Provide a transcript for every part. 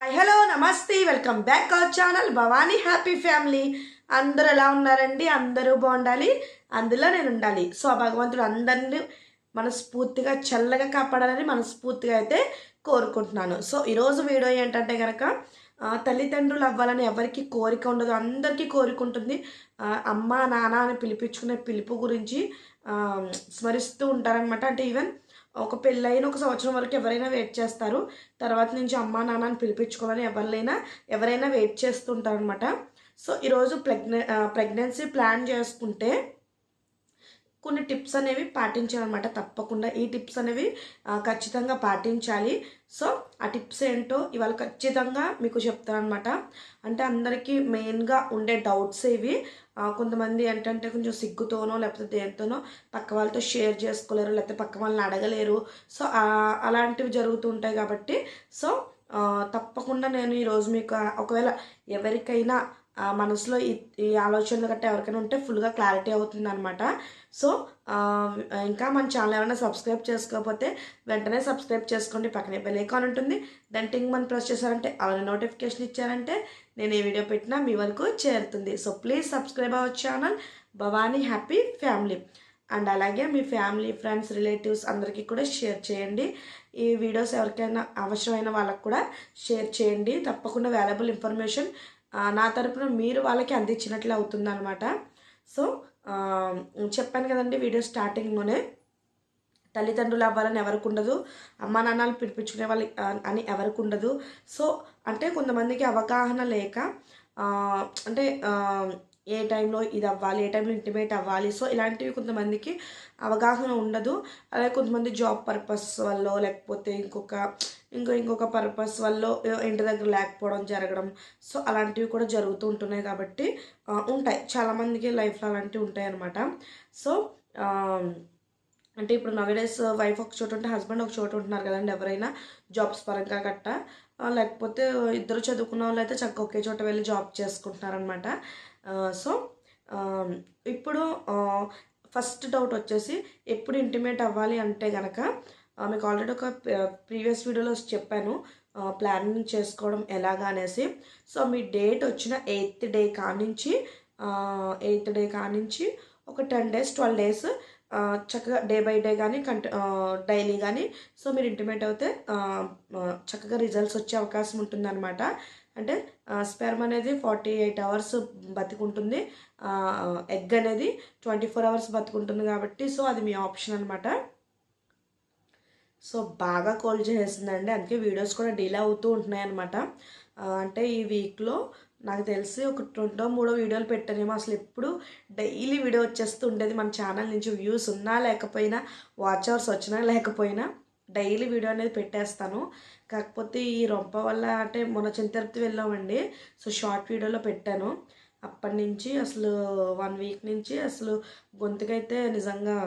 Hi hello నమస్తే welcome back our channel Bhavani happy family. అందరూ ఎలా ఉన్నారండి? అందరూ బాగుండాలి, అందులో నేను ఉండాలి. సో భగవంతుడు అందరినీ మనస్ఫూర్తిగా చల్లగా కాపాడాలని మనస్ఫూర్తిగా అయితే కోరుకుంటున్నాను. సో ఈరోజు వీడియో ఏంటంటే కనుక తల్లిదండ్రులు అవ్వాలని ఎవరికి కోరిక ఉండదు, అందరికీ కోరిక ఉంటుంది. అమ్మ నాన్న అని పిలిపించుకునే పిలుపు గురించి స్మరిస్తూ ఉంటారనమాట. అంటే ఈవెన్ ఒక పెళ్ళైన ఒక సంవత్సరం వరకు ఎవరైనా వెయిట్ చేస్తారు. తర్వాత నుంచి అమ్మా నాన్న అని పిలిపించుకోవాలని ఎవరైనా వెయిట్ చేస్తుంటారనమాట. సో ఈరోజు ప్రెగ్నెన్సీ ప్లాన్ చేసుకుంటే కొన్ని టిప్స్ అనేవి పాటించాలన్నమాట. తప్పకుండా ఈ టిప్స్ అనేవి ఖచ్చితంగా పాటించాలి. సో ఆ టిప్స్ ఏంటో ఇవాళ ఖచ్చితంగా మీకు చెప్తాను అనమాట. అంటే అందరికీ మెయిన్గా ఉండే డౌట్స్ ఇవి. కొంతమంది ఏంటంటే కొంచెం సిగ్గుతోనో లేకపోతే దేనితోనో పక్క వాళ్ళతో షేర్ చేసుకోలేరు, లేకపోతే పక్క వాళ్ళని అడగలేరు. సో అలాంటివి జరుగుతుంటాయి కాబట్టి సో తప్పకుండా నేను ఈరోజు మీకు ఒకవేళ ఎవరికైనా మనసులో ఈ ఆలోచనలు గట్టా ఎవరికైనా ఉంటే ఫుల్గా క్లారిటీ అవుతుంది అనమాట. సో ఇంకా మన ఛానల్ ఏమైనా సబ్స్క్రైబ్ చేసుకోకపోతే వెంటనే సబ్స్క్రైబ్ చేసుకోండి. పక్కనే బెల్ ఐకాన్ ఉంటుంది, దాని టింగ్ మనం ప్రెస్ చేశారంటే అలానే నోటిఫికేషన్ ఇచ్చారంటే నేను ఏ వీడియో పెట్టినా మీ వరకు చేరుతుంది. So please subscribe our channel Bhavani happy family. And అలాగే మీ ఫ్యామిలీ ఫ్రెండ్స్ రిలేటివ్స్ అందరికీ కూడా షేర్ చేయండి. ఈ వీడియోస్ ఎవరికైనా అవసరమైన వాళ్ళకు కూడా షేర్ చేయండి. తప్పకుండా వాల్యుబుల్ ఇన్ఫర్మేషన్ నా తరపున మీరు వాళ్ళకి అందించినట్లు అవుతుంది అనమాట. సో చెప్పాను కదండి వీడియో స్టార్టింగ్లోనే, తల్లిదండ్రులు అవ్వాలని ఎవరికి ఉండదు, అమ్మా నాన్నలు పిలిపించుకునే వాళ్ళు అని ఎవరికి ఉండదు. సో అంటే కొంతమందికి అవగాహన లేక అంటే ఏ టైంలో ఇది అవ్వాలి, ఏ టైంలో ఇంటిమేట్ అవ్వాలి, సో ఇలాంటివి కొంతమందికి అవగాహన ఉండదు. అలాగే కొంతమంది జాబ్ పర్పస్ వల్ల లేకపోతే ఇంకొక పర్పస్ వల్ల ఇంటి దగ్గర లేకపోవడం జరగడం, సో అలాంటివి కూడా జరుగుతూ ఉంటున్నాయి. కాబట్టి ఉంటాయి చాలామందికి లైఫ్లో అలాంటివి ఉంటాయి అన్నమాట. సో అంటే ఇప్పుడు నవేడేస్ వైఫ్ ఒక చోట ఉంటే హస్బెండ్ ఒక చోట ఉంటున్నారు కదండి. ఎవరైనా జాబ్స్ పరంగా గట్ట లేకపోతే ఇద్దరు చదువుకున్న వాళ్ళు అయితే చక్కగా ఒకే చోట వెళ్ళి జాబ్ చేసుకుంటున్నారనమాట. సో ఇప్పుడు ఫస్ట్ డౌట్ వచ్చేసి ఎప్పుడు ఇంటిమేట్ అవ్వాలి అంటే కనుక మీకు ఆల్రెడీ ఒక ప్రీవియస్ వీడియోలో చెప్పాను ప్లానింగ్ చేసుకోవడం ఎలాగా అనేసి. సో మీ డేట్ వచ్చిన 8th డే కానించి ఒక 10 days 12 days చక్కగా డే బై డే కానీ డైలీ కానీ సో మీరు ఇంటిమేట్ అయితే చక్కగా రిజల్ట్స్ వచ్చే అవకాశం ఉంటుందన్నమాట. అంటే స్పెర్మ్ అనేది 48 hours బతికుంటుంది, ఎగ్ అనేది 24 hours బతికుంటుంది. కాబట్టి సో అది మీ ఆప్షన్ అనమాట. సో బాగా కోల్డ్ చేసేసిందండి, అందుకే వీడియోస్ కూడా డిలే అవుతూ ఉంటున్నాయి అనమాట. అంటే ఈ వీక్లో నాకు తెలిసి ఒక 2-3 వీడియోలు పెట్టానేమో. అసలు ఎప్పుడు డైలీ వీడియో వచ్చేస్తూ ఉండేది మన ఛానల్ నుంచి. వ్యూస్ ఉన్నా లేకపోయినా, వాచ్ అవర్స్ వచ్చినా లేకపోయినా డైలీ వీడియో అనేది పెట్టేస్తాను. కాకపోతే ఈ రొంప వల్ల అంటే మొన్న తిరుపతి వెళ్ళామండి. సో షార్ట్ వీడియోలో పెట్టాను. అప్పటి నుంచి అసలు 1 week నుంచి అసలు గొంతుకైతే నిజంగా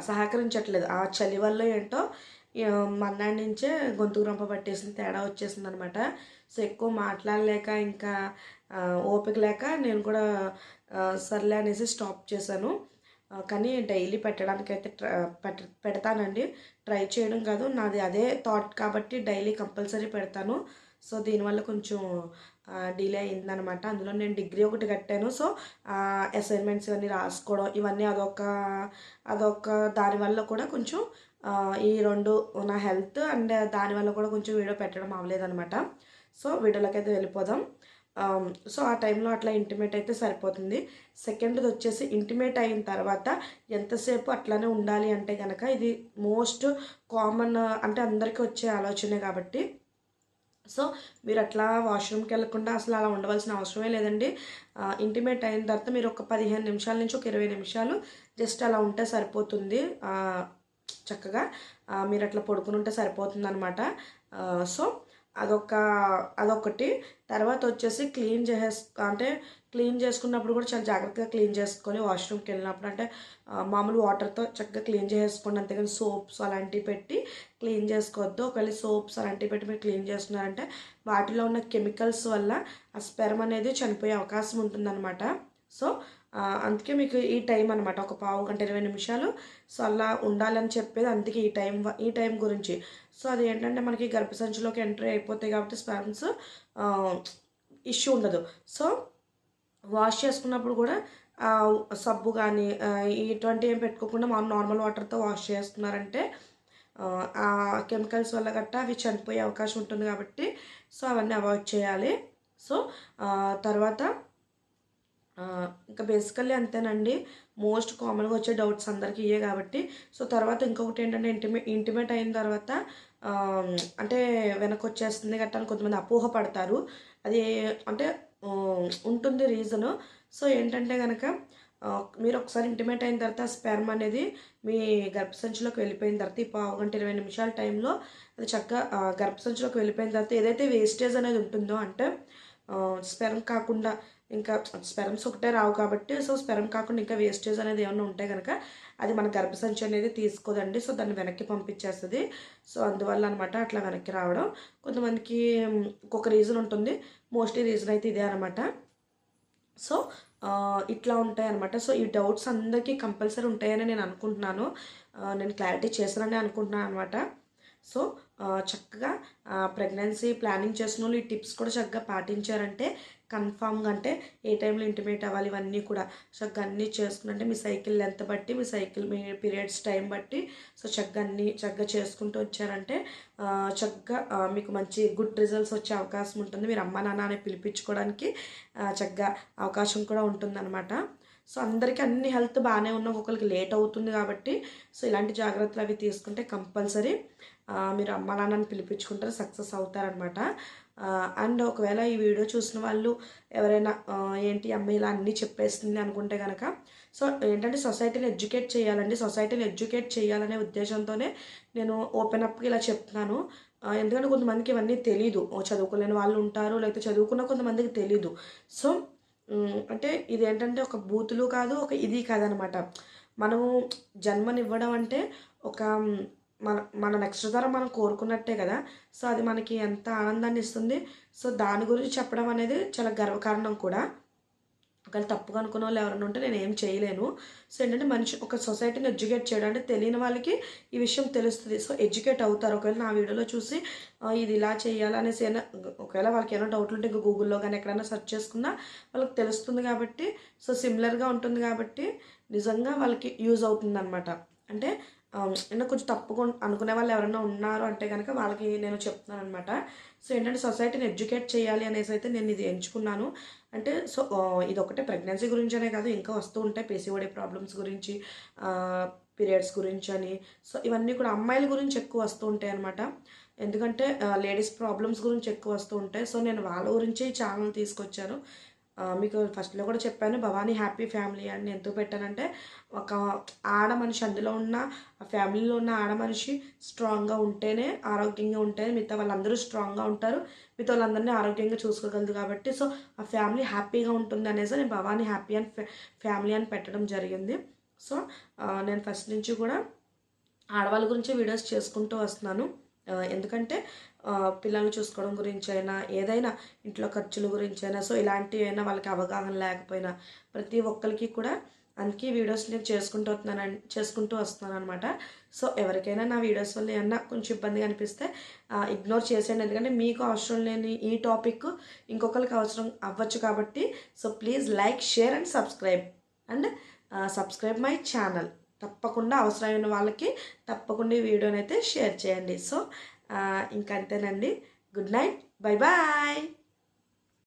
సహకరించట్లేదు. ఆ చలి వల్ల ఏంటో మన్నాడి నుంచే గొంతుకు రొంప పట్టేసింది, తేడా వచ్చేసింది అనమాట. సో ఎక్కువ మాట్లాడలేక ఇంకా ఓపిక లేక నేను కూడా సర్లే అనేసి స్టాప్ చేశాను. కానీ డైలీ పెట్టడానికైతే పెడతానండి. ట్రై చేయడం కాదు, నాది అదే థాట్ కాబట్టి డైలీ కంపల్సరీ పెడతాను. సో దీనివల్ల కొంచెం డిలే అయిందనమాట. అందులో నేను డిగ్రీ ఒకటి కట్టాను. సో అసైన్మెంట్స్ ఇవన్నీ రాసుకోవడం ఇవన్నీ అదొక దానివల్ల కూడా కొంచెం ఈ రెండు నా హెల్త్ అండ్ దానివల్ల కూడా కొంచెం వీడియో పెట్టడం అవ్వలేదనమాట. సో వీడియోలోకి అయితే వెళ్ళిపోదాం. సో ఆ టైంలో అట్లా ఇంటిమేట్ అయితే సరిపోతుంది. సెకండ్ది వచ్చేసి ఇంటిమేట్ అయిన తర్వాత ఎంతసేపు అట్లానే ఉండాలి అంటే కనుక ఇది మోస్ట్ కామన్, అంటే అందరికీ వచ్చే ఆలోచనే కాబట్టి సో మీరు అట్లా వాష్రూమ్కి వెళ్ళకుండా అసలు అలా ఉండవలసిన అవసరమే లేదండి. ఇంటిమేట్ అయిన తర్వాత మీరు ఒక 15 నిమిషాల నుంచి ఒక 20 నిమిషాలు జస్ట్ అలా ఉంటే సరిపోతుంది. చక్కగా మీరు అట్లా పడుకుని ఉంటే సరిపోతుంది అనమాట. సో అదొకటి. తర్వాత వచ్చేసి క్లీన్ చేసుకున్నప్పుడు కూడా చాలా జాగ్రత్తగా క్లీన్ చేసుకోవాలి. వాష్రూమ్కి వెళ్ళినప్పుడు అంటే మామూలు వాటర్తో చక్కగా క్లీన్ చేసుకోండి, అంతేగాని సోప్స్ అలాంటివి పెట్టి క్లీన్ చేసుకోవద్దు. ఒకవేళ సోప్స్ అలాంటివి పెట్టి మీరు క్లీన్ చేసుకున్నారంటే వాటిలో ఉన్న కెమికల్స్ వల్ల ఆ స్పెర్మ్ అనేది చనిపోయే అవకాశం ఉంటుందన్నమాట. సో అందుకే మీకు ఈ టైం అనమాట, ఒక 15 గంట 20 నిమిషాలు సో అలా ఉండాలని చెప్పేది. అందుకే ఈ టైం గురించి. సో అది ఏంటంటే మనకి గర్భసంచిలోకి ఎంట్రీ అయిపోతాయి కాబట్టి స్పెర్మ్స్ ఇష్యూ ఉండదు. సో వాష్ చేసుకున్నప్పుడు కూడా సబ్బు కానీ ఇటువంటి ఏం పెట్టుకోకుండా మనం నార్మల్ వాటర్తో వాష్ చేస్తున్నారంటే ఆ కెమికల్స్ వల్ల గట్టా అవి చనిపోయే అవకాశం ఉంటుంది కాబట్టి సో అవన్నీ అవాయిడ్ చేయాలి. సో తర్వాత ఇంకా బేసికల్లీ అంతేనండి. మోస్ట్ కామన్గా వచ్చే డౌట్స్ అందరికీ ఇవే కాబట్టి సో తర్వాత ఇంకొకటి ఏంటంటే ఇంటిమేట్ అయిన తర్వాత అంటే వెనక్కి వచ్చేస్తుంది గట్టా అని కొంతమంది అపోహ పడతారు. అది అంటే ఉంటుంది రీజను. సో ఏంటంటే కనుక మీరు ఒకసారి ఇంటిమేట్ అయిన తర్వాత స్పెర్మ్ అనేది మీ గర్భసంచిలోకి వెళ్ళిపోయిన తర్వాత ఈ పావుగంట 20 నిమిషాల టైంలో అది చక్కగా గర్భసంచిలోకి వెళ్ళిపోయిన తర్వాత ఏదైతే వేస్టేజ్ అనేది ఉంటుందో అంటే స్పెర్మ్ కాకుండా ఇంకా స్పెర్మ్స్ ఒకటే రావు కాబట్టి సో స్పెర్మ్ కాకుండా ఇంకా వేస్టేజ్ అనేది ఏమైనా ఉంటే కనుక అది మన గర్భసంచి అనేది తీసుకోదండి. సో దాన్ని వెనక్కి పంపించేస్తుంది. సో అందువల్ల అనమాట అట్లా వెనక్కి రావడం. కొంతమందికి ఇంకొక రీజన్ ఉంటుంది. మోస్ట్లీ రీజన్ అయితే ఇదే అనమాట. సో ఇట్లా ఉంటాయి అనమాట. సో ఈ డౌట్స్ అందరికీ కంపల్సరీ ఉంటాయని నేను అనుకుంటున్నాను. నేను క్లారిటీ చేశానని అనుకుంటున్నాను అనమాట. సో చక్కగా ప్రెగ్నెన్సీ ప్లానింగ్ చేసిన వాళ్ళు ఈ టిప్స్ కూడా చక్కగా పాటించారంటే కన్ఫామ్గా అంటే ఏ టైంలో ఇంటిమేట్ అవ్వాలి ఇవన్నీ కూడా చక్కగా అన్నీ చేసుకుంటే మీ సైకిల్ లెంత్ బట్టి మీ పీరియడ్స్ టైం బట్టి సో చక్కగా చేసుకుంటూ వచ్చారంటే చక్కగా మీకు మంచి గుడ్ రిజల్ట్స్ వచ్చే అవకాశం ఉంటుంది. మీరు అమ్మ నాన్న అని పిలిపించుకోవడానికి చక్కగా అవకాశం కూడా ఉంటుందన్నమాట. సో అందరికీ అన్ని హెల్త్ బాగానే ఉన్న ఒకరికి లేట్ అవుతుంది కాబట్టి సో ఇలాంటి జాగ్రత్తలు అవి తీసుకుంటే కంపల్సరీ మీరు అమ్మ నాన్నని పిలిపించుకుంటారు, సక్సెస్ అవుతారనమాట. అండ్ ఒకవేళ ఈ వీడియో చూసిన వాళ్ళు ఎవరైనా ఏంటి అమ్మ ఇలా అన్నీ చెప్పేస్తుంది అనుకుంటే కనుక సో ఏంటంటే సొసైటీని ఎడ్యుకేట్ చేయాలండి. సొసైటీని ఎడ్యుకేట్ చేయాలనే ఉద్దేశంతోనే నేను ఓపెన్ అప్గా ఇలా చెప్తున్నాను. ఎందుకంటే కొంతమందికి ఇవన్నీ తెలీదు. చదువుకోలేని వాళ్ళు ఉంటారు, లేకపోతే చదువుకున్న కొంతమందికి తెలీదు. సో అంటే ఇదేంటంటే ఒక బూతులు కాదు, ఒక ఇది కాదనమాట. మనము జన్మనివ్వడం అంటే ఒక మన నెక్స్ట్ తరం మనం కోరుకున్నట్టే కదా. సో అది మనకి ఎంత ఆనందాన్ని ఇస్తుంది. సో దాని గురించి చెప్పడం అనేది చాలా గర్వకారణం కూడా. ఒకవేళ తప్పుగా అనుకున్న వాళ్ళు ఎవరైనా ఉంటే నేను ఏం చేయలేను. సో ఏంటంటే మనిషి ఒక సొసైటీని ఎడ్యుకేట్ చేయడం అంటే తెలియని వాళ్ళకి ఈ విషయం తెలుస్తుంది. సో ఎడ్యుకేట్ అవుతారు. ఒకవేళ నా వీడియోలో చూసి ఇది ఇలా చేయాలనేసి ఒకవేళ వాళ్ళకి ఏమైనా డౌట్లు ఉంటే ఇంకా గూగుల్లో కానీ ఎక్కడైనా సెర్చ్ చేసుకున్నా వాళ్ళకి తెలుస్తుంది కాబట్టి సో సిమిలర్గా ఉంటుంది కాబట్టి నిజంగా వాళ్ళకి యూజ్ అవుతుంది అనమాట. అంటే ఇంకా కొంచెం తప్పుగా అనుకునే వాళ్ళు ఎవరైనా ఉన్నారు అంటే కనుక వాళ్ళకి నేను చెప్తున్నాను అనమాట. సో ఏంటంటే సొసైటీని ఎడ్యుకేట్ చేయాలి అనేసి అయితే నేను ఇది ఎంచుకున్నాను. అంటే సో ఇది ఒకటే ప్రెగ్నెన్సీ గురించి అనే కాదు, ఇంకా వస్తూ ఉంటాయి పీసీఓడి ప్రాబ్లమ్స్ గురించి, పీరియడ్స్ గురించి అని. సో ఇవన్నీ కూడా అమ్మాయిల గురించి ఎక్కువ వస్తూ ఉంటాయి అనమాట. ఎందుకంటే లేడీస్ ప్రాబ్లమ్స్ గురించి ఎక్కువ వస్తూ ఉంటాయి. సో నేను వాళ్ళ గురించి ఈ ఛానల్ తీసుకొచ్చాను. మీకు ఫస్ట్లో కూడా చెప్పాను భవానీ హ్యాపీ ఫ్యామిలీ అని ఎందుకు పెట్టానంటే ఒక ఆడ మనిషి అందులో ఉన్న ఆ ఫ్యామిలీలో ఉన్న ఆడ మనిషి స్ట్రాంగ్గా ఉంటేనే ఆరోగ్యంగా ఉంటేనే మిగతా వాళ్ళందరూ స్ట్రాంగ్గా ఉంటారు, మిగతా వాళ్ళందరినీ ఆరోగ్యంగా చూసుకోగలదు కాబట్టి సో ఆ ఫ్యామిలీ హ్యాపీగా ఉంటుంది అనేసి నేను భవానీ హ్యాపీ అండ్ ఫ్యామిలీ అని పెట్టడం జరిగింది. సో నేను ఫస్ట్ నుంచి కూడా ఆడవాళ్ళ గురించి వీడియోస్ చేసుకుంటూ వస్తున్నాను. ఎందుకంటే పిల్లల్ని చూసుకోవడం గురించి అయినా ఏదైనా ఇంట్లో ఖర్చుల గురించి అయినా సో ఇలాంటివి అయినా వాళ్ళకి అవగాహన లేకపోయినా ప్రతి ఒక్కరికి కూడా అందుకే వీడియోస్ నేను చేసుకుంటూ వస్తున్నాను అనమాట. సో ఎవరికైనా నా వీడియోస్ వల్ల ఏమన్నా కొంచెం ఇబ్బందిగా అనిపిస్తే ఇగ్నోర్ చేసేయండి. ఎందుకంటే మీకు అవసరం లేని ఈ టాపిక్ ఇంకొకరికి అవసరం అవ్వచ్చు కాబట్టి so please like, share and subscribe my channel. తప్పకుండా అవసరమైన వాళ్ళకి తప్పకుండా ఈ వీడియోని అయితే షేర్ చేయండి. సో ఇంకంతేనండి. Good night, bye bye.